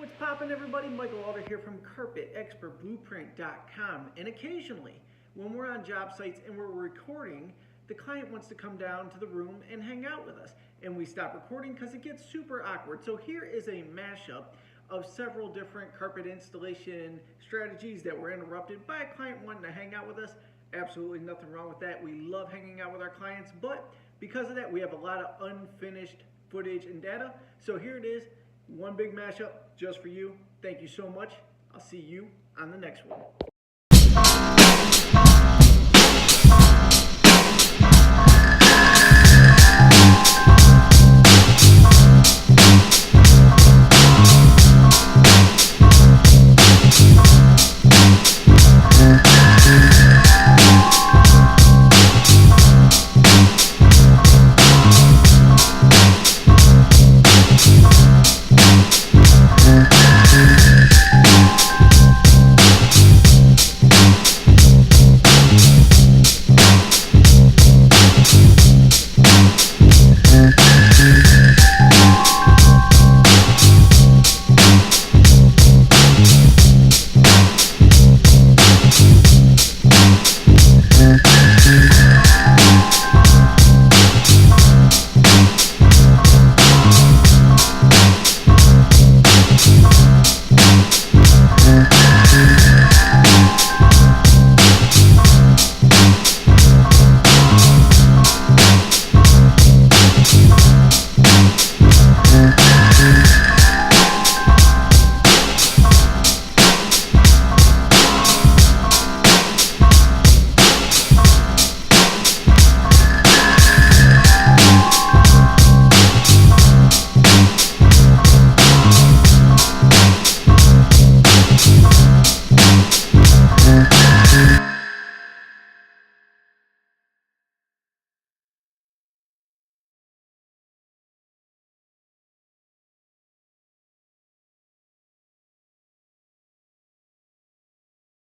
What's poppin', everybody? Michael Alder here from CarpetExpertBlueprint.com. And occasionally, when we're on job sites and we're recording, the client wants to come down to the room and hang out with us. And we stop recording because it gets super awkward. So here is a mashup of several different carpet installation strategies that were interrupted by a client wanting to hang out with us. Absolutely nothing wrong with that. We love hanging out with our clients, but because of that, we have a lot of unfinished footage and data. So here it is. One big mashup just for you. Thank you so much. I'll see you on the next one.